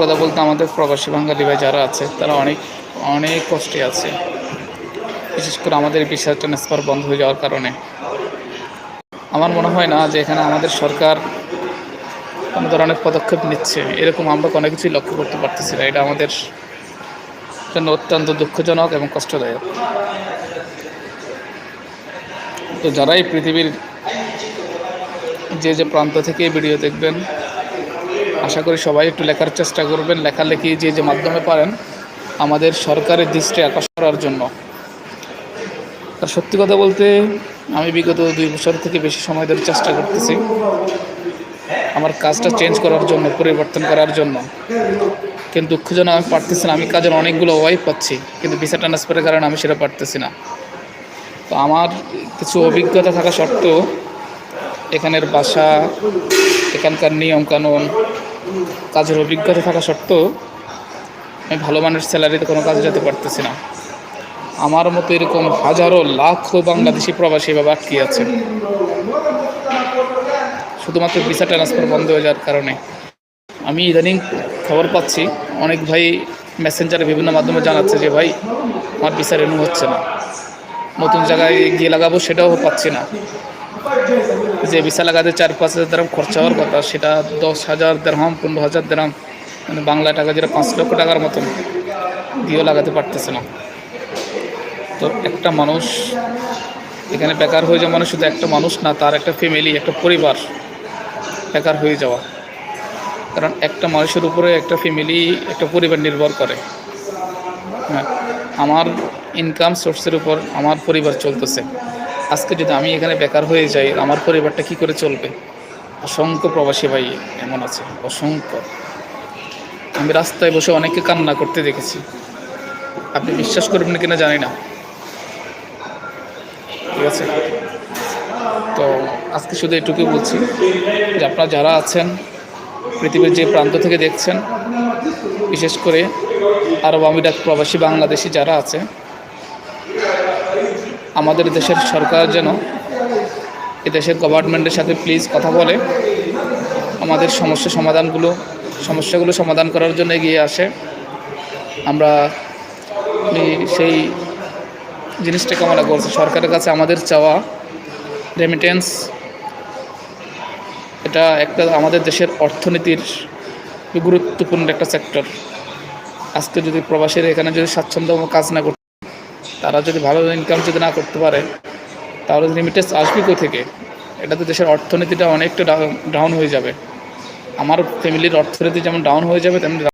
কথা বলতে আমাদের প্রবাসী বাঙালি ভাই যারা আছে তারা অনেক অনেক কষ্টে আছে। বিশেষ করে আমাদের ভিসা ট্রান্সফার বন্ধ হয়ে যাওয়ার কারণে আমার মনে হয় না যে এখানে আমাদের সরকার কোনো ধরনের পদক্ষেপ নিচ্ছে, এরকম আমরা কোনো কিছুই লক্ষ্য করতে পারতেছি না। এটা আমাদের জন্য অত্যন্ত দুঃখজনক এবং কষ্টদায়ক। তো যারাই পৃথিবীর যে প্রান্ত থেকে এই ভিডিও দেখবেন, আশা করি সবাই একটু লেখার চেষ্টা করবেন, লেখালেখি যে মাধ্যমে পারেন আমাদের সরকারের দৃষ্টি আকর্ষণ করার জন্য। আর সত্যি কথা বলতে আমি বিগত 2 বছর থেকে বেশি সময় ধরে চেষ্টা করতেছি আমার কাজটা চেঞ্জ করার জন্য, পরিবর্তন করার জন্য, কিন্তু দুঃখজনক আমি পারতেছি না। আমি কাজের অনেকগুলো ওয়াইফ পাচ্ছি, কিন্তু ভিসা ট্রান্সফারের কারণে আমি সেটা পারতেছি না। তো আমার কিছু অভিজ্ঞতা থাকা সত্ত্বেও, এখানের ভাষা, এখানকার নিয়মকানুন, কাজের অভিজ্ঞতা থাকা সত্ত্বেও আমি ভালো মানের স্যালারিতে কোনো কাজে যেতে পারতেছি না। আমার মতো এরকম হাজারো লাখো বাংলাদেশি প্রবাসী বা আটকে আছে শুধুমাত্র ভিসা ট্রান্সফার বন্ধ হয়ে যাওয়ার কারণে। আমি ইদানিং খবর পাচ্ছি অনেক ভাই মেসেঞ্জারে বিভিন্ন মাধ্যমে জানাচ্ছে যে ভাই আমার ভিসা রিনিউ হচ্ছে না, নতুন জায়গায় গিয়ে লাগাবো সেটাও পাচ্ছি না। যে ভিসা লাগাতে 4-5 হাজার দিরহাম খরচা হওয়ার কথা, সেটা 10,000 দিরহাম, 15,000 দিরহাম, মানে বাংলা টাকা যেটা 5 লক্ষ টাকার মতন দিয়েও লাগাতে পারতেছে না। তো একটা মানুষ এখানে বেকার হয়ে যাওয়া মানে শুধু একটা মানুষ না, তার একটা ফ্যামিলি, একটা পরিবার বেকার হয়ে যাওয়া। কারণ একটা মানুষের উপরে একটা ফ্যামিলি, একটা পরিবার নির্ভর করে। হ্যাঁ, আমার ইনকাম সোর্সের উপর আমার পরিবার চলতেছে। আজকে যদি আমি এখানে বেকার হয়ে যাই, আমার পরিবারটা কি করে চলবে? অসংখ্য প্রবাসী ভাই এমন আছে, অসংখ্য। আমি রাস্তায় বসে অনেকে কান্না করতে দেখেছি, আপনি বিশ্বাস করবেন কিনা জানি না। ঠিক আছে, তো আজকে শুধু এটুকুই বলছি যে আপনারা যারা আছেন পৃথিবীর যে প্রান্ত থেকে দেখছেন, বিশেষ করে আরব আমিরাত প্রবাসী বাংলাদেশি যারা আছে, আমাদের দেশের সরকার যেন এ দেশের গভর্নমেন্টের সাথে প্লিজ কথা বলে আমাদের সমস্যাগুলো সমাধান করার জন্য এগিয়ে আসে। আমরা সেই জিনিসটা কামনা করছি। সরকারের কাছে আমাদের চাওয়া রেমিটেন্স, এটা একটা আমাদের দেশের অর্থনীতির গুরুত্বপূর্ণ একটা সেক্টর। আজকে যদি প্রবাসীরা এখানে যদি স্বাচ্ছন্দ্য কাজ না করতে, তারা যদি ভালো ইনকাম যদি না করতে পারে, তাহলে রেমিটেন্স আসবে কোথা থেকে? এটা তো দেশের অর্থনীতিটা অনেকটা ডাউন হয়ে যাবে। আমার ফ্যামিলির অর্থনীতি যেমন ডাউন হয়ে যাবে, তেমনি